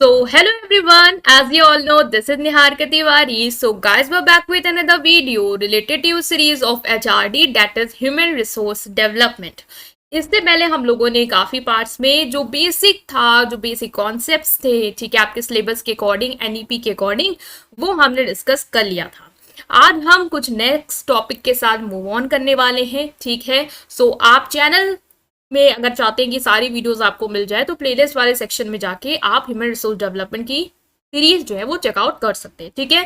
Hello everyone. As you all know, this is Niharika Tiwari. So, guys, we're back with another video related to series of HRD, that is Human Resource Development. इससे पहले हम लोगों ने काफी parts में जो basic था, जो बेसिक कॉन्सेप्ट्स थे, ठीक है, आपके सिलेबस के अकॉर्डिंग, एनईपी के अकॉर्डिंग, वो हमने डिस्कस कर लिया था। आज हम कुछ नेक्स्ट टॉपिक के साथ मूव ऑन करने वाले हैं, ठीक है। आप चैनल में अगर चाहते हैं कि सारी वीडियोस आपको मिल जाए तो प्लेलिस्ट वाले सेक्शन में जाके आप ह्यूमन रिसोर्स डेवलपमेंट की सीरीज जो है वो चेकआउट कर सकते हैं, ठीक है।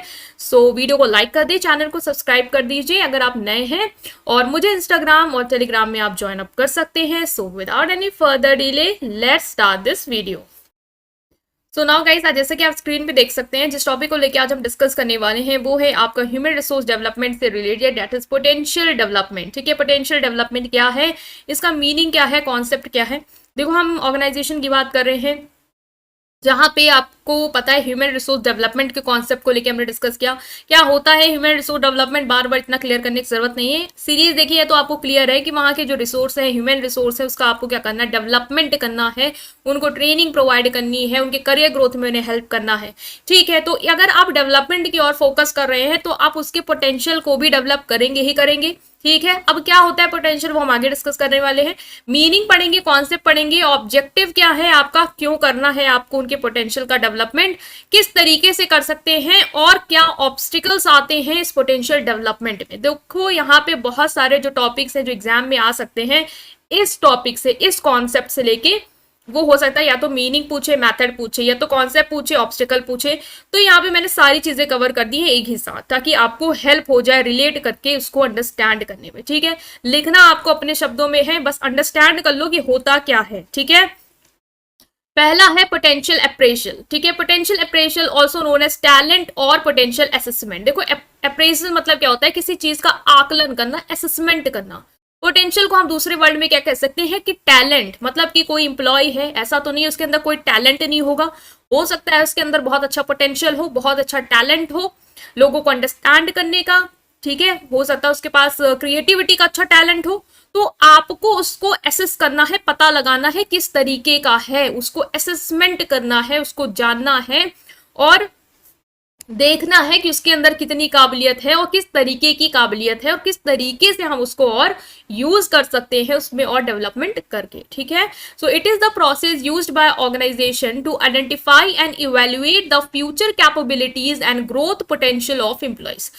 वीडियो को लाइक कर दे, चैनल को सब्सक्राइब कर दीजिए अगर आप नए हैं, और मुझे इंस्टाग्राम और टेलीग्राम में आप ज्वाइन अप कर सकते हैं। Without any further delay, let's start this video. Now guys, आज जैसे कि आप स्क्रीन पे देख सकते हैं, जिस टॉपिक को लेके आज हम डिस्कस करने वाले हैं वो है आपका ह्यूमन रिसोर्स डेवलपमेंट से related, that is potential development, ठीक है। पोटेंशियल डेवलपमेंट क्या है, इसका मीनिंग क्या है, कॉन्सेप्ट क्या है। देखो, हम ऑर्गेनाइजेशन की बात कर रहे हैं जहां पे आपको पता है ह्यूमन रिसोर्स डेवलपमेंट के कॉन्सेप्ट को लेकर हमने डिस्कस किया। क्या होता है ह्यूमन रिसोर्स डेवलपमेंट, बार बार इतना क्लियर करने की जरूरत नहीं है। सीरीज देखी है तो आपको क्लियर है कि वहां के जो रिसोर्स है, ह्यूमन रिसोर्स है, उसका आपको क्या करना है, डेवलपमेंट करना है, उनको ट्रेनिंग प्रोवाइड करनी है, उनके करियर ग्रोथ में उन्हें हेल्प करना है, ठीक है। तो अगर आप डेवलपमेंट की ओर फोकस कर रहे हैं तो आप उसके पोटेंशियल को भी डेवलप करेंगे ही करेंगे, ठीक है। अब क्या होता है पोटेंशियल, वो हम आगे डिस्कस करने वाले हैं। मीनिंग पढ़ेंगे, कॉन्सेप्ट पढ़ेंगे, ऑब्जेक्टिव क्या है आपका, क्यों करना है आपको उनके पोटेंशियल का डेवलपमेंट, किस तरीके से कर सकते हैं, और क्या ऑब्स्टिकल्स आते हैं इस पोटेंशियल डेवलपमेंट में। देखो, यहाँ पे बहुत सारे जो टॉपिक्स हैं जो एग्जाम में आ सकते हैं, इस टॉपिक से, इस कॉन्सेप्ट से लेके वो हो सकता है या तो मीनिंग पूछे, मेथड पूछे, या तो कॉन्सेप्ट पूछे, ऑब्स्टिकल पूछे। तो यहाँ पे मैंने सारी चीजें कवर कर दी है एक ही साथ, ताकि आपको हेल्प हो जाए रिलेट करके उसको अंडरस्टैंड करने में, ठीक है। लिखना आपको अपने शब्दों में है, बस अंडरस्टैंड कर लो कि होता क्या है, ठीक है। पहला है पोटेंशियल अप्रेजल, ठीक है। Potential appraisal also known as talent और पोटेंशियल असेसमेंट। देखो, अप्रेजल मतलब क्या होता है, किसी चीज का आकलन करना, असेसमेंट करना। पोटेंशियल को हम दूसरे वर्ड में क्या कह सकते हैं कि टैलेंट, मतलब कि कोई इंप्लॉय है, ऐसा तो नहीं उसके अंदर कोई टैलेंट नहीं होगा, हो सकता है उसके अंदर बहुत अच्छा पोटेंशियल हो, बहुत अच्छा टैलेंट हो लोगों को अंडरस्टैंड करने का, ठीक है। हो सकता है उसके पास क्रिएटिविटी का अच्छा टैलेंट हो। तो आपको उसको एसेस करना है, पता लगाना है किस तरीके का है, उसको असेसमेंट करना है, उसको जानना है, और देखना है कि उसके अंदर कितनी काबिलियत है और किस तरीके की काबिलियत है, और किस तरीके से हम उसको और यूज कर सकते हैं उसमें और डेवलपमेंट करके, ठीक है। It is the process used by organization to identify and evaluate the future capabilities and growth potential of employees.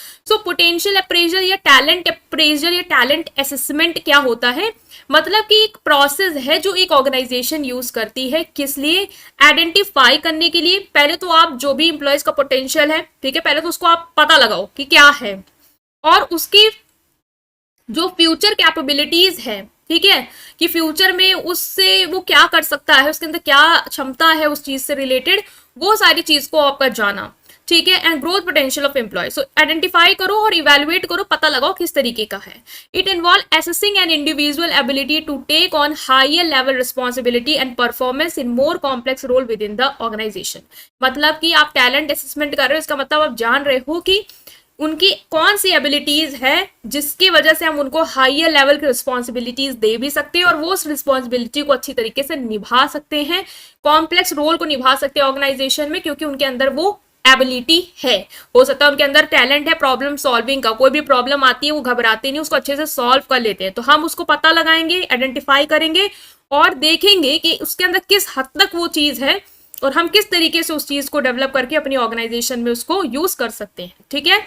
Potential appraisal या टैलेंट अप्रेजल या टैलेंट असेसमेंट क्या होता है, मतलब कि एक प्रोसेस है जो एक ऑर्गेनाइजेशन यूज करती है, किस लिए, आइडेंटिफाई करने के लिए। पहले तो आप जो भी इंप्लॉयज का पोटेंशियल है, ठीक है, पहले तो उसको आप पता लगाओ कि क्या है, और उसकी जो फ्यूचर कैपेबिलिटीज है, ठीक है, कि फ्यूचर में उससे वो क्या कर सकता है, उसके अंदर क्या क्षमता है उस चीज से रिलेटेड, वो सारी चीज को आपका जाना, ठीक है। And growth potential of employee, identify करो और इवेल्युएट करो, पता लगाओ किस तरीके का है। It involve assessing an individual ability to take on higher level responsibility and performance in more complex role within the organization. मतलब कि आप टैलेंट असेसमेंट कर रहे हो, इसका मतलब आप जान रहे हो कि उनकी कौन सी एबिलिटीज है जिसकी वजह से हम उनको हायर लेवल की रिस्पॉन्सिबिलिटीज दे भी सकते हैं, और वो उस रिस्पॉन्सिबिलिटी को अच्छी तरीके से निभा सकते हैं, कॉम्प्लेक्स रोल को निभा सकते हैं ऑर्गेनाइजेशन में, क्योंकि उनके अंदर वो एबिलिटी है। हो सकता है उनके अंदर टैलेंट है प्रॉब्लम सॉल्विंग का, कोई भी प्रॉब्लम आती है वो घबराते नहीं, उसको अच्छे से सॉल्व कर लेते हैं। तो हम उसको पता लगाएंगे, आइडेंटिफाई करेंगे, और देखेंगे कि उसके अंदर किस हद तक वो चीज है, और हम किस तरीके से उस चीज को डेवलप करके अपनी ऑर्गेनाइजेशन में उसको यूज कर सकते हैं, ठीक है।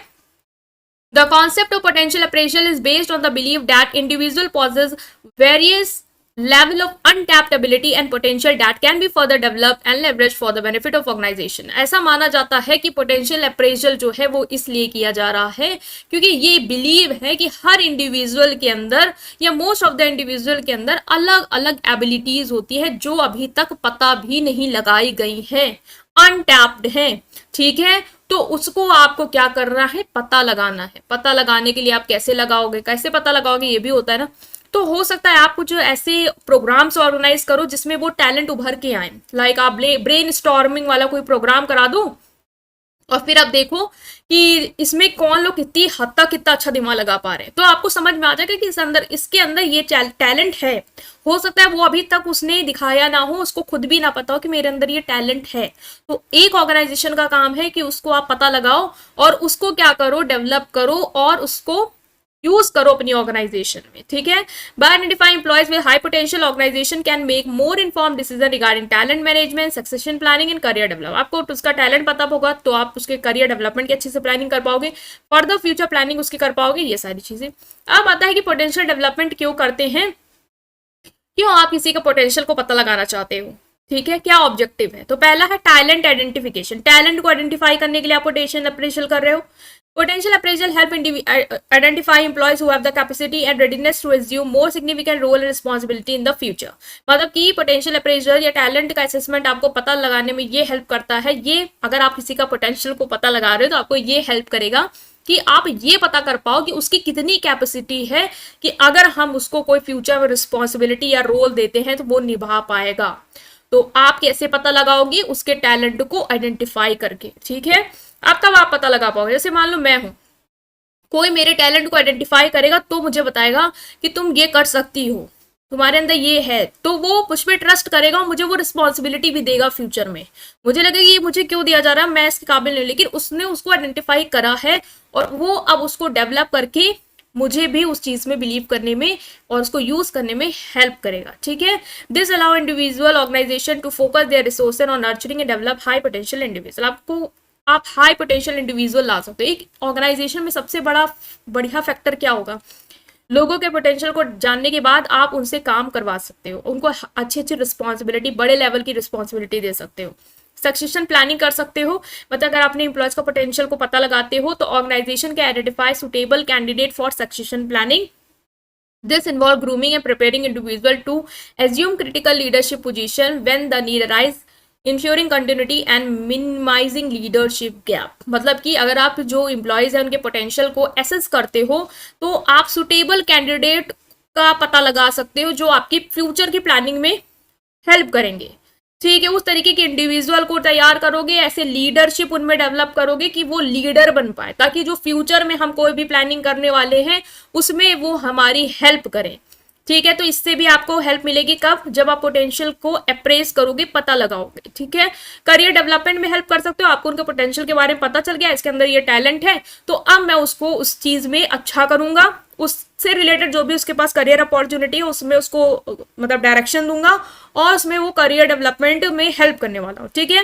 The concept of potential appraisal is based on the belief that individual possess various level of untapped ability and potential that can be further developed and leveraged for the benefit of organization। ऐसा माना जाता है कि potential appraisal जो है वो इसलिए किया जा रहा है क्योंकि ये बिलीव है कि हर इंडिविजुअल के अंदर या मोस्ट ऑफ द इंडिविजुअल के अंदर अलग अलग एबिलिटीज होती है जो अभी तक पता भी नहीं लगाई गई है, अनटैप्ड है, ठीक है। तो उसको आपको क्या करना है, पता लगाना है। पता लगाने के लिए आप कैसे लगाओगे, कैसे पता लगाओगे, ये भी होता है ना। तो हो सकता है आप कुछ ऐसे प्रोग्राम्स ऑर्गेनाइज करो जिसमें वो टैलेंट उभर के आए, लाइक आप ब्रेन स्टॉर्मिंग वाला कोई प्रोग्राम करा दो, और फिर आप देखो कि इसमें कौन लोग कितनी हद तक कितना अच्छा दिमाग लगा पा रहे हैं, तो आपको समझ में आ जाएगा कि इसके अंदर ये टैलेंट है। हो सकता है वो अभी तक उसने दिखाया ना हो, उसको खुद भी ना पता हो कि मेरे अंदर ये टैलेंट है। तो एक ऑर्गेनाइजेशन का काम है कि उसको आप पता लगाओ और उसको क्या करो, डेवलप करो और उसको यूज करो अपनी ऑर्गेनाइजेशन में, ठीक है। By identifying employees with high potential, organization can make more inform decision regarding talent management, succession planning and career develop. आपको उसका टैलेंट पता होगा तो आप उसके करियर डेवलपमेंट की अच्छे से प्लानिंग कर पाओगे, फर्दर फ्यूचर प्लानिंग उसकी कर पाओगे, ये सारी चीजें। अब आता है कि पोटेंशियल डेवलपमेंट क्यों करते हैं, क्यों आप किसी का पोटेंशियल को पता लगाना चाहते हो, ठीक है, क्या ऑब्जेक्टिव है। तो पहला है टैलेंट आइडेंटिफिकेशन, टैलेंट को आइडेंटिफाई करने के लिए आप पोटेंशियल अप्रेजल कर रहे हो। Potential appraisal help identify employees who have the capacity and readiness to assume more significant role and responsibility in the future। मतलब कि potential appraisal या talent का assessment आपको पता लगाने में ये help करता है। ये अगर आप किसी का potential को पता लगा रहे हो तो आपको ये help करेगा कि आप ये पता कर पाओ कि उसकी कितनी कैपेसिटी है कि अगर हम उसको कोई फ्यूचर में रिस्पॉन्सिबिलिटी या रोल देते हैं तो वो निभा पाएगा। तो आप कैसे पता लगाओगे, उसके टैलेंट को आइडेंटिफाई करके, ठीक है। अब तब आप पता लगा पाओगे, जैसे मान लो मैं हूं, कोई मेरे टैलेंट को आइडेंटिफाई करेगा तो मुझे बताएगा कि तुम ये कर सकती हो, तुम्हारे अंदर ये है, तो वो मुझ पर ट्रस्ट करेगा और मुझे वो रिस्पॉन्सिबिलिटी भी देगा फ्यूचर में। मुझे लगेगा ये मुझे क्यों दिया जा रहा है, मैं इसके काबिल नहीं, लेकिन उसने उसको आइडेंटिफाई करा है और वो अब उसको डेवलप करके मुझे भी उस चीज में बिलीव करने में और उसको यूज करने में हेल्प करेगा, ठीक है। This allow individual organization to focus their resources on nurturing and develop high potential individual. आपको आप हाई पोटेंशियल इंडिविजुअल ला सकते हो। एक ऑर्गेनाइजेशन में सबसे बढ़िया फैक्टर क्या होगा, लोगों के पोटेंशियल को जानने के बाद आप उनसे काम करवा सकते हो, उनको अच्छी अच्छी रिस्पॉन्सिबिलिटी, बड़े लेवल की रिस्पॉन्सिबिलिटी दे सकते हो, सक्सेशन प्लानिंग कर सकते हो। मतलब अगर अपने एम्प्लॉयज का पोटेंशियल को पता लगाते हो तो ऑर्गेनाइजेशन के identify suitable candidate for succession planning. This involve grooming and preparing individual to assume critical leadership position when the need arise, ensuring continuity and minimizing leadership gap. मतलब कि अगर आप जो एम्प्लॉयज हैं उनके पोटेंशियल को एसेस करते हो तो आप सुटेबल कैंडिडेट का पता लगा सकते हो जो आपकी फ्यूचर की प्लानिंग में हेल्प करेंगे, ठीक है। उस तरीके के इंडिविजुअल को तैयार करोगे, ऐसे लीडरशिप उनमें डेवलप करोगे कि वो लीडर बन पाए, ताकि जो फ्यूचर में हम कोई भी प्लानिंग करने वाले हैं उसमें वो हमारी हेल्प करें, ठीक है। तो इससे भी आपको हेल्प मिलेगी कब, जब आप पोटेंशियल को अप्रेस करोगे, पता लगाओगे, ठीक है। करियर डेवलपमेंट में हेल्प कर सकते हो, आपको उनके पोटेंशियल के बारे में पता चल गया, इसके अंदर ये टैलेंट है तो अब मैं उसको उस चीज में अच्छा करूंगा, उससे रिलेटेड जो भी उसके पास करियर अपॉर्चुनिटी है उसमें उसको मतलब डायरेक्शन दूंगा और उसमें वो करियर डेवलपमेंट में हेल्प करने वाला हूँ, ठीक है।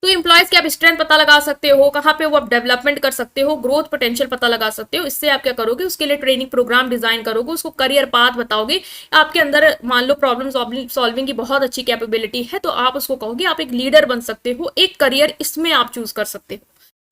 तो एम्प्लॉयज की आप स्ट्रेंथ पता लगा सकते हो, कहाँ पे वो आप डेवलपमेंट कर सकते हो, ग्रोथ पोटेंशियल पता लगा सकते हो। इससे आप क्या करोगे, उसके लिए ट्रेनिंग प्रोग्राम डिजाइन करोगे, उसको करियर पाथ बताओगे। आपके अंदर मान लो प्रॉब्लम सॉल्विंग की बहुत अच्छी कैपेबिलिटी है तो आप उसको कहोगे आप एक लीडर बन सकते हो, एक करियर इसमें आप चूज कर सकते हो,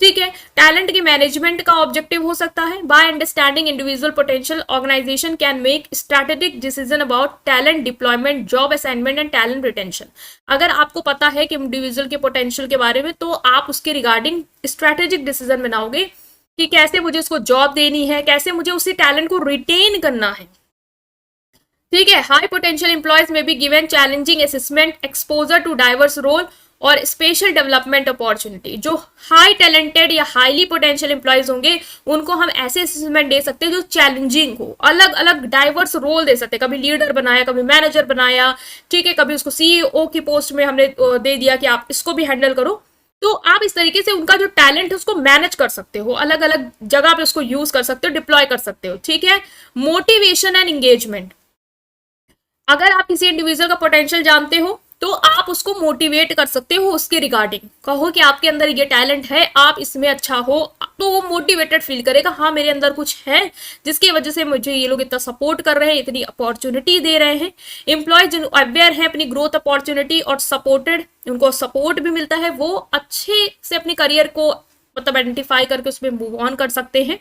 ठीक है। टैलेंट के मैनेजमेंट का ऑब्जेक्टिव हो सकता है by understanding individual potential, organization can make strategic decision about talent deployment, job assignment and talent retention. अगर आपको पता है कि इंडिविजुअल के पोटेंशियल के बारे में तो आप उसके रिगार्डिंग स्ट्रैटेजिक डिसीजन बनाओगे कि कैसे मुझे उसको जॉब देनी है, कैसे मुझे उसी टैलेंट को रिटेन करना है, ठीक है। High potential employees may be given challenging assessment, exposure to diverse role और स्पेशल डेवलपमेंट अपॉर्चुनिटी। जो हाई टैलेंटेड या हाईली पोटेंशियल एम्प्लॉयज होंगे उनको हम ऐसे असेसमेंट दे सकते हैं जो चैलेंजिंग हो, अलग अलग डाइवर्स रोल दे सकते हैं, कभी लीडर बनाया, कभी मैनेजर बनाया, ठीक है, कभी उसको सीईओ की पोस्ट में हमने दे दिया कि आप इसको भी हैंडल करो। तो आप इस तरीके से उनका जो टैलेंट है उसको मैनेज कर सकते हो, अलग अलग जगह पे उसको यूज कर सकते हो, डिप्लॉय कर सकते हो, ठीक है। मोटिवेशन एंड एंगेजमेंट, अगर आप किसी इंडिविजुअल का पोटेंशियल जानते हो तो आप उसको मोटिवेट कर सकते हो, उसके रिगार्डिंग कहो कि आपके अंदर ये टैलेंट है, आप इसमें अच्छा हो, तो वो मोटिवेटेड फील करेगा, हाँ मेरे अंदर कुछ है जिसकी वजह से मुझे ये लोग इतना सपोर्ट कर रहे हैं, इतनी अपॉर्चुनिटी दे रहे हैं। एम्प्लॉय जो अवेयर है अपनी ग्रोथ अपॉर्चुनिटी और सपोर्टेड, उनको सपोर्ट भी मिलता है, वो अच्छे से अपने करियर को मतलब आइडेंटिफाई करके उसमें मूव ऑन कर सकते हैं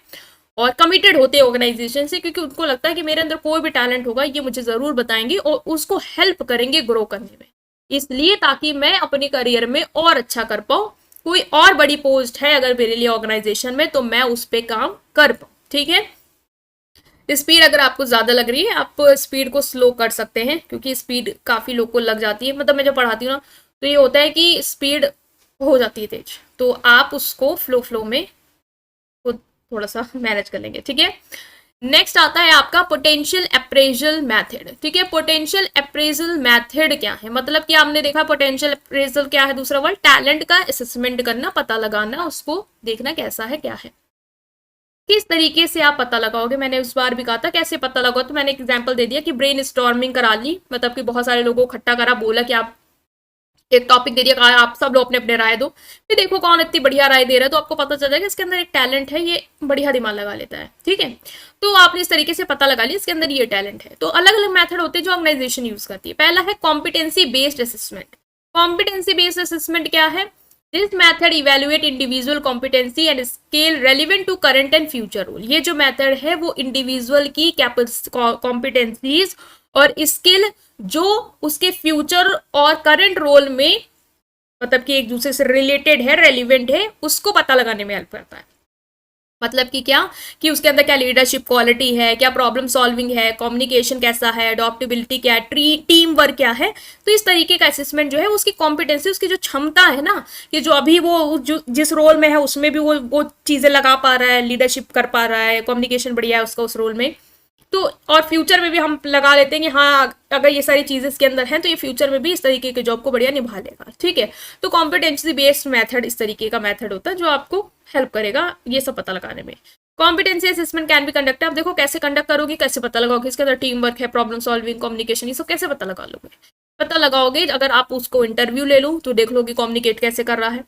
और कमिटेड होते हैं ऑर्गेनाइजेशन से, क्योंकि उनको लगता है कि मेरे अंदर कोई भी टैलेंट होगा ये मुझे जरूर बताएंगे और उसको हेल्प करेंगे ग्रो करने में, इसलिए ताकि मैं अपने करियर में और अच्छा कर पाऊँ, कोई और बड़ी पोस्ट है अगर मेरे लिए ऑर्गेनाइजेशन में तो मैं उस पर काम कर पाऊँ, ठीक है। स्पीड अगर आपको ज्यादा लग रही है आप स्पीड को स्लो कर सकते हैं, क्योंकि स्पीड काफी लोग को लग जाती है। मतलब मैं जब पढ़ाती हूँ ना तो ये होता है कि स्पीड हो जाती है तेज, तो आप उसको फ्लो में वो थोड़ा सा मैनेज कर लेंगे, ठीक है। नेक्स्ट आता है आपका पोटेंशियल अप्रेजल मेथड, ठीक है। पोटेंशियल अप्रेजल मेथड क्या है, मतलब कि आपने देखा पोटेंशियल अप्रेजल क्या है, दूसरा वर्ड टैलेंट का असेसमेंट करना, पता लगाना, उसको देखना कैसा है क्या है। किस तरीके से आप पता लगाओगे, मैंने उस बार भी कहा था कैसे पता लगाओ, तो मैंने एक एग्जांपल दे दिया कि ब्रेन स्टॉर्मिंग करा ली, मतलब कि बहुत सारे लोगों को इकट्ठा करा, बोला कि आप एक टॉपिक दे दिया, कहा आप सब लोग अपने अपने राय दो, फिर देखो कौन इतनी बढ़िया राय दे रहा है, तो आपको पता चल जाएगा इसके अंदर एक टैलेंट है, ये बढ़िया दिमाग लगा लेता है, ठीक है। तो आपने इस तरीके से पता लगा लिया इसके अंदर ये टैलेंट है। तो अलग अलग मेथड होते हैं जो ऑर्गेनाइजेशन यूज करती है। पहला है competency based assessment. Competency based assessment क्या है, this method evaluate individual competency and scale relevant to current and future role. ये जो मेथड है वो इंडिविजुअल की कॉम्पिटेंसीज और स्किल जो उसके फ्यूचर और करंट रोल में, मतलब कि एक दूसरे से रिलेटेड है, रेलिवेंट है, उसको पता लगाने में हेल्प करता है। मतलब कि क्या, कि उसके अंदर क्या लीडरशिप क्वालिटी है, क्या प्रॉब्लम सॉल्विंग है, कम्युनिकेशन कैसा है, अडॉप्टेबिलिटी क्या है, टीम वर्क क्या है। तो इस तरीके का असेसमेंट जो है उसकी कॉम्पिटेंसी, उसकी जो क्षमता है ना, कि जो अभी वो जो जिस रोल में है उसमें भी वो चीजें लगा पा रहा है, लीडरशिप कर पा रहा है, कम्युनिकेशन बढ़िया है उसका उस रोल में, तो और फ्यूचर में भी हम लगा लेते हैं कि हाँ अगर ये सारी चीजें इसके अंदर हैं तो ये फ्यूचर में भी इस तरीके के जॉब को बढ़िया निभा लेगा, ठीक है। तो कॉम्पिटेंसी बेस्ड मेथड इस तरीके का मेथड होता है जो आपको हेल्प करेगा ये सब पता लगाने में। Competency assessment can be conduct, आप देखो कैसे कंडक्ट करोगे, कैसे पता लगाओगे इसके अंदर टीम वर्क है, प्रॉब्लम सॉल्विंग, कम्युनिकेशन, ये सब कैसे पता लगा लोगे, पता लगाओगे अगर आप उसको इंटरव्यू ले लो तो देख लो कि कम्युनिकेट कैसे कर रहा है,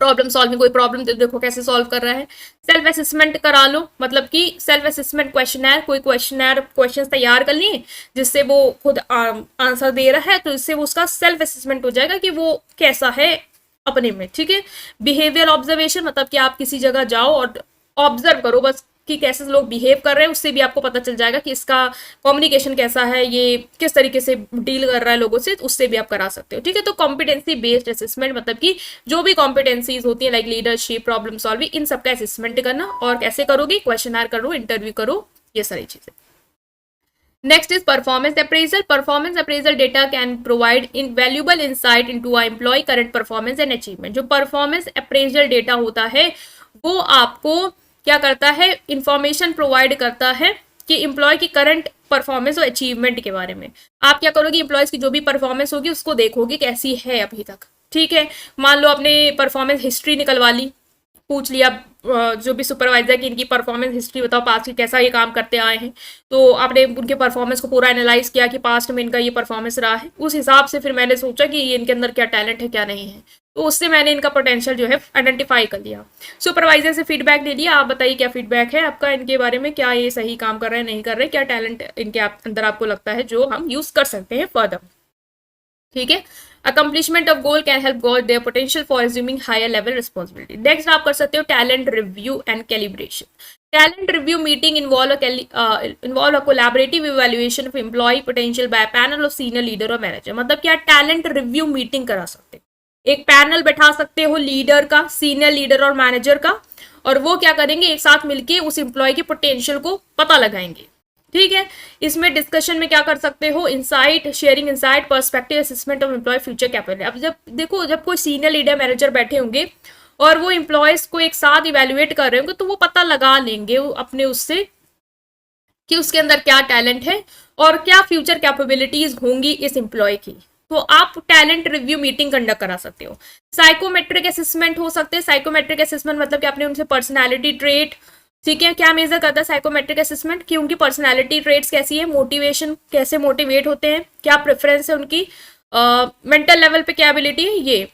प्रॉब्लम सॉल्विंग, कोई प्रॉब्लम देखो कैसे सॉल्व कर रहा है। सेल्फ असेसमेंट करा लो, मतलब कि सेल्फ असेसमेंट क्वेश्चनर, कोई क्वेश्चन तैयार कर लिए जिससे वो खुद आंसर दे रहा है, तो इससे वो उसका सेल्फ असेसमेंट हो जाएगा कि वो कैसा है अपने में, ठीक है। बिहेवियर ऑब्जर्वेशन, मतलब कि आप किसी जगह जाओ और ऑब्जर्व करो बस कि कैसे लोग बिहेव कर रहे हैं, उससे भी आपको पता चल जाएगा कि इसका कम्युनिकेशन कैसा है, ये किस तरीके से डील कर रहा है लोगों से, उससे भी आप करा सकते हो, ठीक है। तो कॉम्पिटेंसी बेस्ड असेसमेंट मतलब कि जो भी कॉम्पिटेंसीज होती है लाइक लीडरशिप, प्रॉब्लम सॉल्विंग, इन सबका असेसमेंट करना, और कैसे करोगे, क्वेश्चनर करो, इंटरव्यू करो, ये सारी चीजें। Next is performance appraisal. Performance appraisal data can provide invaluable insight into our employee current performance and achievement. जो performance appraisal data होता है वो आपको क्या करता है, इंफॉर्मेशन प्रोवाइड करता है कि एम्प्लॉय की करंट परफॉर्मेंस और अचीवमेंट के बारे में। आप क्या करोगे, एम्प्लॉयज की जो भी परफॉर्मेंस होगी उसको देखोगे कैसी है अभी तक, ठीक है। मान लो आपने परफॉर्मेंस हिस्ट्री निकलवा ली, पूछ लिया जो भी सुपरवाइजर की इनकी परफॉर्मेंस हिस्ट्री बताओ, पास्ट की कैसा ये काम करते आए हैं, तो आपने उनके परफॉर्मेंस को पूरा एनालाइज किया कि पास्ट में इनका ये परफॉर्मेंस रहा है, उस हिसाब से फिर मैंने सोचा कि ये इनके अंदर क्या टैलेंट है क्या नहीं है, तो उससे मैंने इनका पोटेंशियल जो है आइडेंटिफाई कर लिया। सुपरवाइजर से फीडबैक ले लिया, आप बताइए क्या फीडबैक है आपका इनके बारे में, क्या ये सही काम कर रहे हैं नहीं कर रहे, क्या टैलेंट इनके अंदर आपको लगता है जो हम यूज कर सकते हैं फर्दर, ठीक है। Accomplishment of goal can help god their potential for assuming higher level responsibility. Next आप कर सकते हो talent review and calibration. Talent review meeting involve a collaborative evaluation of employee potential by panel of senior leader और manager. मतलब क्या talent review meeting करा सकते हो, एक पैनल बैठा सकते हो लीडर का, सीनियर लीडर और मैनेजर का, और वो क्या करेंगे एक साथ मिलके उस एम्प्लॉय के पोटेंशियल को पता लगाएंगे, ठीक है। इसमें डिस्कशन में क्या कर सकते हो, insight sharing, insight, perspective, assessment of employee future capability. अब जब देखो जब कोई सीनियर लीडर मैनेजर बैठे होंगे और वो एम्प्लॉयज को एक साथ इवेल्युएट कर रहे होंगे तो वो पता लगा लेंगे अपने उससे कि उसके अंदर क्या टैलेंट है और क्या फ्यूचर कैपेबिलिटीज होंगी इस एम्प्लॉय की। तो आप टैलेंट रिव्यू मीटिंग कंडक्ट करा सकते हो। साइकोमेट्रिक असेसमेंट हो सकते हैं। साइकोमेट्रिक असेसमेंट मतलब कि आपने उनसे पर्सनैलिटी ट्रेट, ठीक है, क्या मेजर करता है साइकोमेट्रिक असेसमेंट, कि उनकी पर्सनैलिटी ट्रेट्स कैसी है, मोटिवेशन कैसे मोटिवेट होते हैं, क्या प्रेफरेंस है उनकी, मेंटल लेवल पे क्या एबिलिटी है, ये,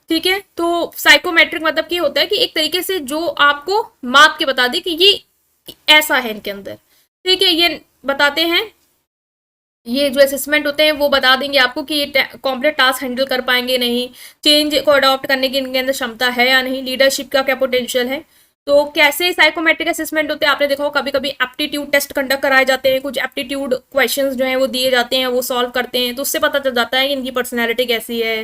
ठीक है। तो साइकोमेट्रिक मतलब कि होता है कि एक तरीके से जो आपको माप के बता दे कि ये ऐसा है इनके अंदर, ठीक है, ये बताते हैं, ये जो असेसमेंट होते हैं वो बता देंगे आपको कि ये कॉम्प्लेक्स टास्क हैंडल कर पाएंगे नहीं, चेंज को अडॉप्ट करने की इनके अंदर क्षमता है या नहीं, लीडरशिप का क्या पोटेंशियल है। तो कैसे साइकोमेट्रिक असेसमेंट होते हैं, आपने देखा हो कभी कभी एप्टीट्यूड टेस्ट कंडक्ट कराए जाते हैं, कुछ एप्टीट्यूड क्वेश्चंस जो हैं वो दिए जाते हैं, वो सॉल्व करते हैं, तो उससे पता चल जाता है कि इनकी पर्सनैलिटी कैसी है,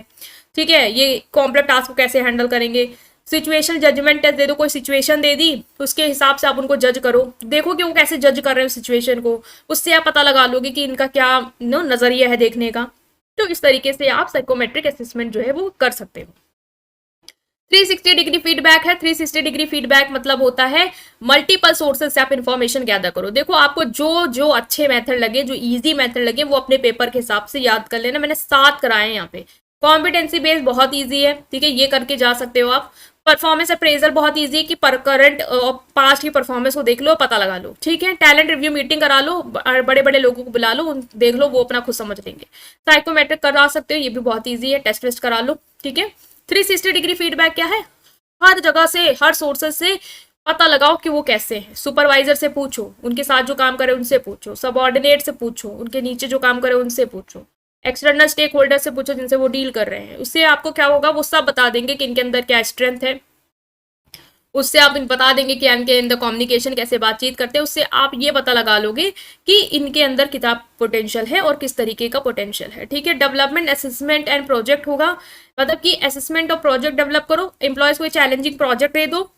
ठीक है, ये कॉम्प्लेक्स टास्क को कैसे हैंडल करेंगे। सिचुएशन जजमेंट टेस्ट दे दो, कोई सिचुएशन दे दी उसके हिसाब से आप उनको जज करो, देखो कि वो कैसे जज कर रहे हो सिचुएशन को, उससे आप पता लगा लोगे कि इनका क्या नजरिया है देखने का। तो इस तरीके से आप साइकोमेट्रिक असेसमेंट जो है वो कर सकते हो। 360 डिग्री फीडबैक है। 360 डिग्री फीडबैक मतलब होता है मल्टीपल सोर्सेस से आप इन्फॉर्मेशन गैदर करो। देखो आपको जो जो अच्छे मेथड लगे, जो इजी मेथड लगे, वो अपने पेपर के हिसाब से याद कर लेना। मैंने 7 कराए हैं यहाँ पे। कॉम्पिटेंसी बेस्ड बहुत ईजी है, ठीक है, ये करके जा सकते हो आप। परफॉर्मेंस अप्रेजल बहुत ईजी है कि पर करंट और पास्ट की परफॉर्मेंस को देख लो, पता लगा लो, ठीक है। टैलेंट रिव्यू मीटिंग करा लो, बड़े बड़े लोगों को बुला लो, देख लो, वो अपना खुद समझ लेंगे। साइकोमेट्रिक करा सकते हो, ये भी बहुत ईजी है, टेस्ट वेस्ट करा लो, ठीक है। 360 डिग्री फीडबैक क्या है? हर जगह से, हर सोर्सेस से पता लगाओ कि वो कैसे हैं। सुपरवाइजर से पूछो, उनके साथ जो काम करे उनसे पूछो, सबऑर्डिनेट से पूछो, उनके नीचे जो काम करे उनसे पूछो, एक्सटर्नल स्टेक होल्डर से पूछो जिनसे वो डील कर रहे हैं। उससे आपको क्या होगा, वो सब बता देंगे कि इनके अंदर क्या स्ट्रेंथ है। उससे आप बता देंगे कि इनके अंदर कम्युनिकेशन कैसे बातचीत करते हैं। उससे आप ये पता लगा लोगे कि इनके अंदर कितना पोटेंशियल है और किस तरीके का पोटेंशियल है, ठीक है। डेवलपमेंट, असेसमेंट एंड प्रोजेक्ट होगा, मतलब कि असेसमेंट और प्रोजेक्ट डेवलप करो। एम्प्लॉयज को चैलेंजिंग प्रोजेक्ट दे दो,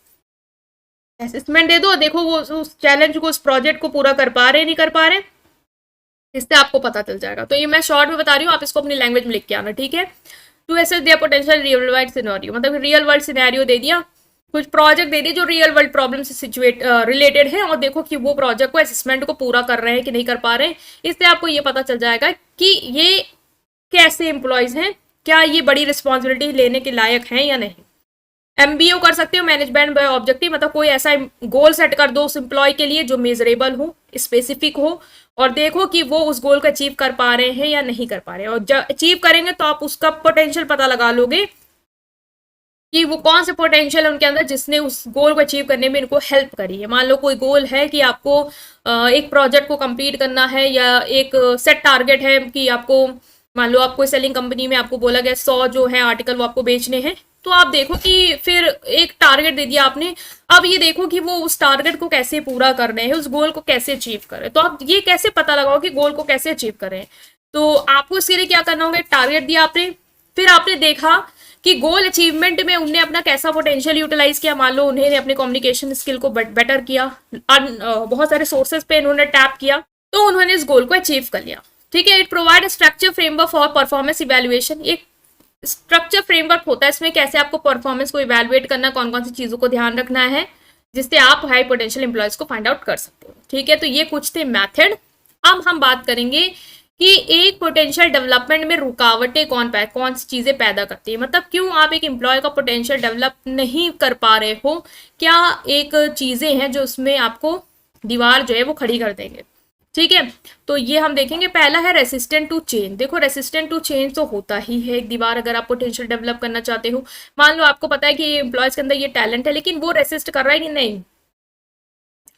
असेसमेंट दे दो, देखो वो उस चैलेंज को, उस प्रोजेक्ट को पूरा कर पा रहे नहीं कर पा रहे, इससे आपको पता चल जाएगा। तो ये मैं शॉर्ट में बता रही हूँ, आप इसको अपनी लैंग्वेज में लिख के आना, ठीक है। To assess their potential real world scenario, मतलब रियल वर्ल्ड सिनेरियो दे दिया, कुछ प्रोजेक्ट दे दिए जो रियल वर्ल्ड प्रॉब्लम से सिचुएट रिलेटेड है, और देखो कि वो प्रोजेक्ट को, असेसमेंट को पूरा कर रहे हैं कि नहीं कर पा रहे हैं। इससे आपको ये पता चल जाएगा कि ये कैसे एम्प्लॉयज हैं, क्या ये बड़ी रिस्पॉन्सिबिलिटी लेने के लायक हैं या नहीं। एमबीओ कर सकते हो, मैनेजमेंट बाय ऑब्जेक्टिव, मतलब कोई ऐसा गोल सेट कर दो उस एम्प्लॉय के लिए जो मेजरेबल हो, स्पेसिफिक हो, और देखो कि वो उस गोल को अचीव कर पा रहे हैं या नहीं कर पा रहे हैं। और जब अचीव करेंगे तो आप उसका पोटेंशियल पता लगा लोगे कि वो कौन से पोटेंशियल है उनके अंदर जिसने उस गोल को अचीव करने में इनको हेल्प करी है। मान लो कोई गोल है कि आपको एक प्रोजेक्ट को कंप्लीट करना है, या एक सेट टारगेट है कि आपको, मान लो आप कोई सेलिंग कंपनी में आपको बोला गया 100 जो है आर्टिकल वो आपको बेचने हैं, तो आप देखो कि फिर एक टारगेट दे दिया आपने, अब ये देखो कि वो उस टारगेट को कैसे पूरा कर रहे हैं, उस गोल को कैसे अचीव कर रहे हैं। तो आप ये कैसे पता लगाओ कि गोल को कैसे अचीव कर रहे हैं। तो आपको इसके लिए क्या करना होगा, टारगेट दिया आपने, फिर आपने देखा कि गोल अचीवमेंट में उन्हें अपना कैसा पोटेंशियल यूटिलाइज किया। मान लो उन्हें अपने कम्युनिकेशन स्किल को बेटर किया, बहुत सारे सोर्सेज पे इन्होंने टैप किया, तो उन्होंने इस गोल को अचीव कर लिया, ठीक है। It provide structure framework for performance evaluation, एक स्ट्रक्चर फ्रेमवर्क होता है इसमें, कैसे आपको परफॉर्मेंस को इवेल्युएट करना, कौन कौन सी चीजों को ध्यान रखना है, जिससे आप हाई पोटेंशियल एम्प्लॉयज को फाइंड आउट कर सकते हो, ठीक है। तो ये कुछ थे मेथड। अब हम बात करेंगे कि एक पोटेंशियल डेवलपमेंट में रुकावटें कौन सी चीजें पैदा करती है, मतलब क्यों आप एक एम्प्लॉय का पोटेंशियल डेवलप नहीं कर पा रहे हो, क्या एक चीजें हैं जो उसमें आपको दीवार जो है वो खड़ी कर देंगे, ठीक है। तो ये हम देखेंगे। पहला है रेसिस्टेंट टू चेंज। देखो रेसिस्टेंट टू चेंज तो होता ही है एक दीवार, अगर आप पोटेंशियल डेवलप करना चाहते हो। मान लो आपको पता है कि एम्प्लॉयज के अंदर ये टैलेंट है, लेकिन वो रेसिस्ट कर रहा है कि नहीं,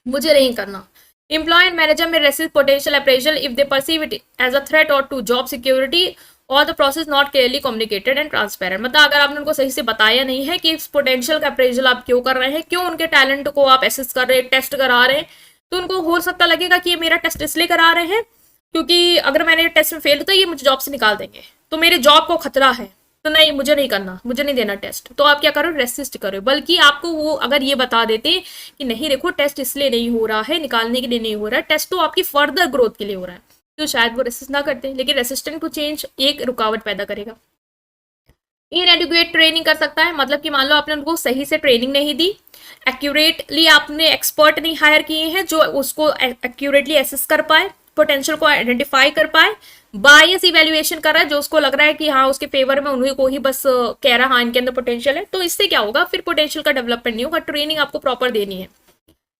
मुझे नहीं करना। Employee and manager may resist potential appraisal if they perceive it as a threat और टू जॉब सिक्योरिटी और the process not clearly communicated and transparent, मतलब अगर आपने उनको सही से बताया नहीं है कि इस पोटेंशियल का अप्रेजल आप क्यों कर रहे हैं, क्यों उनके टैलेंट को आप एसेस कर रहे हैं, टेस्ट करा रहे हैं, तो उनको हो सकता लगेगा कि ये मेरा टेस्ट इसलिए करा रहे हैं क्योंकि अगर मैंने टेस्ट में फेल होता है ये मुझे जॉब से निकाल देंगे, तो मेरे जॉब को खतरा है, तो नहीं, मुझे नहीं करना, मुझे नहीं देना टेस्ट। तो आप क्या करो, रेसिस्ट करो। बल्कि आपको वो अगर ये बता देते कि नहीं देखो टेस्ट इसलिए नहीं हो रहा है, निकालने के लिए नहीं हो रहा है, टेस्ट तो आपकी फर्दर ग्रोथ के लिए हो रहा है, तो शायद वो रेसिस्ट ना करते। लेकिन रेसिस्टेंट टू चेंज एक रुकावट पैदा करेगा। इनएडुकेट ट्रेनिंग कर सकता है, मतलब कि मान लो आपने उनको सही से ट्रेनिंग नहीं दी, एक्यूरेटली आपने एक्सपर्ट नहीं हायर किए हैं जो उसको एक्यूरेटली एसेस कर पाए, पोटेंशियल को आइडेंटिफाई कर पाए, बायस इवेल्युएशन कर रहा है जो उसको लग रहा है कि हाँ उसके फेवर में, उन्हीं को ही बस कह रहा हाँ इनके अंदर पोटेंशियल है, तो इससे क्या होगा, फिर पोटेंशियल का डेवलपमेंट नहीं होगा। ट्रेनिंग आपको प्रॉपर देनी है।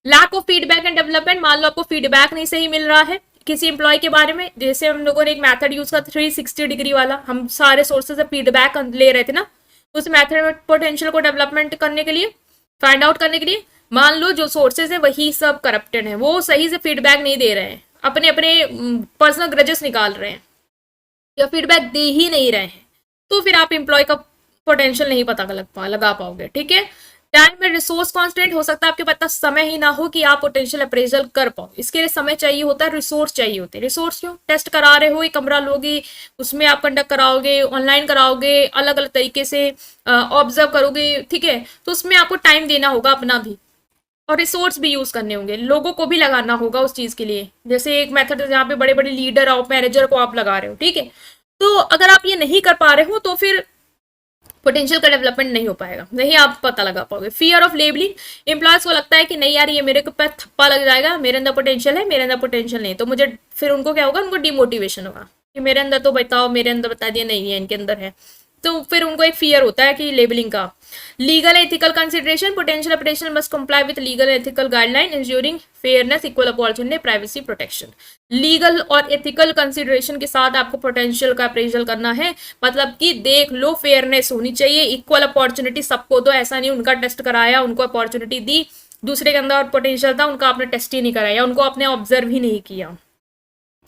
Lack of feedback and development, मान लो आपको फीडबैक नहीं सही मिल रहा है किसी एम्प्लॉय के बारे में, जैसे हम लोगों ने एक मेथड यूज किया 360 डिग्री वाला, हम सारे सोर्सेज से फीडबैक ले रहे थे ना, उस मेथड में पोटेंशियल को डेवलपमेंट करने के लिए, फाइंड आउट करने के लिए, मान लो जो सोर्सेज है वही सब करप्टेड है, वो सही से फीडबैक नहीं दे रहे हैं, अपने अपने पर्सनल ग्रजेस निकाल रहे हैं या फीडबैक दे ही नहीं रहे हैं, तो फिर आप एम्प्लॉय का पोटेंशियल नहीं पता लगा पाओगे, ठीक है। टाइम में रिसोर्स कॉन्स्टेंट, हो सकता है आपके पास समय ही ना हो कि आप पोटेंशियल अप्रेजल कर पाओ, इसके लिए समय चाहिए होता है, रिसोर्स चाहिए होते हैं। रिसोर्स क्यों, टेस्ट करा रहे हो, एक कमरा लोगे, उसमें आप कंडक्ट कराओगे, ऑनलाइन कराओगे, अलग अलग तरीके से ऑब्जर्व करोगे, ठीक है, तो उसमें आपको टाइम देना होगा अपना भी, और रिसोर्स भी यूज करने होंगे, लोगों को भी लगाना होगा उस चीज के लिए। जैसे एक मेथड जहाँ पे बड़े बड़े लीडर और मैनेजर को आप लगा रहे हो, ठीक है, तो अगर आप ये नहीं कर पा रहे हो तो फिर पोटेंशियल का डेवलपमेंट नहीं हो पाएगा, नहीं आप पता लगा पाओगे। फियर ऑफ लेबलिंग, एम्प्लॉयज को लगता है कि नहीं यार ये मेरे को पे थप्पा लग जाएगा, मेरे अंदर पोटेंशियल है, मेरे अंदर पोटेंशियल नहीं, तो मुझे फिर उनको क्या होगा, उनको डिमोटिवेशन होगा कि मेरे अंदर तो बताओ, मेरे अंदर बता दिया नहीं है, इनके अंदर है। तो फिर उनको एक फियर होता है कि लेबलिंग का। Legal ethical consideration, potential operation must comply with legal ethical guideline ensuring fairness, equal opportunity, privacy protection. Legal और एथिकल कंसिडरेशन के साथ आपको पोटेंशियल का अप्रेजल करना है, मतलब कि देख लो, फेयरनेस होनी चाहिए, इक्वल अपॉर्चुनिटी सबको दो, ऐसा नहीं उनका टेस्ट कराया, उनको अपॉर्चुनिटी दी, दूसरे के अंदर पोटेंशियल था, उनका आपने टेस्ट ही नहीं कराया, उनको आपने ऑब्जर्व ही नहीं किया,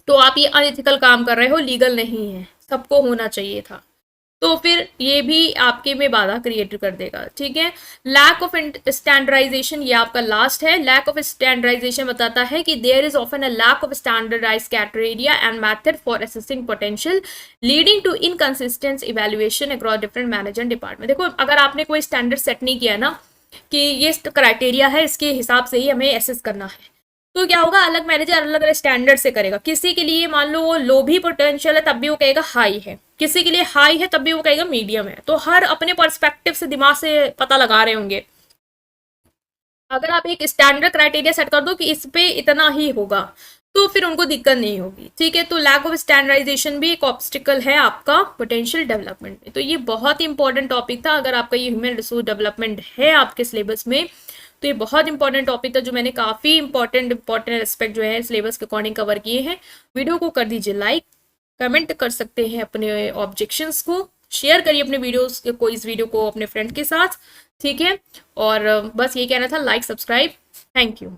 तो आप ये अनएथिकल काम कर रहे हो, लीगल नहीं है, सबको होना चाहिए था। तो फिर ये भी आपके में बाधा क्रिएट कर देगा, ठीक है। लैक ऑफ स्टैंडर्डाइजेशन, ये आपका लास्ट है। लैक ऑफ स्टैंडर्डाइजेशन बताता है कि there is often a lack of standardize criteria and method for assessing potential leading to inconsistent evaluation across different management department. देखो अगर आपने कोई स्टैंडर्ड सेट नहीं किया ना कि ये क्राइटेरिया है, इसके हिसाब से ही हमें एसेस करना है, तो क्या होगा, अलग मैनेजर अलग अलग स्टैंडर्ड से करेगा। किसी के लिए मान लो वो लो भी पोटेंशियल है तब भी वो कहेगा हाई है, किसी के लिए हाई है तब भी वो कहेगा मीडियम है, तो हर अपने पर्सपेक्टिव से दिमाग से पता लगा रहे होंगे। अगर आप एक स्टैंडर्ड क्राइटेरिया सेट कर दो कि इस पे इतना ही होगा, तो फिर उनको दिक्कत नहीं होगी, ठीक है। तो लैक ऑफ स्टैंडर्डाइजेशन भी एक ऑब्स्टिकल है आपका पोटेंशियल डेवलपमेंट में। तो ये बहुत ही इंपॉर्टेंट टॉपिक था। अगर आपका ये ह्यूमन रिसोर्स डेवलपमेंट है आपके सिलेबस में, तो ये बहुत इंपॉर्टेंट टॉपिक था, जो मैंने काफ़ी इंपॉर्टेंट एस्पेक्ट जो है सिलेबस के अकॉर्डिंग कवर किए हैं। वीडियो को कर दीजिए लाइक, कमेंट कर सकते हैं अपने ऑब्जेक्शंस को, शेयर करिए अपने वीडियोस को, इस वीडियो को अपने फ्रेंड के साथ, ठीक है। और बस ये कहना था, लाइक सब्सक्राइब, थैंक यू।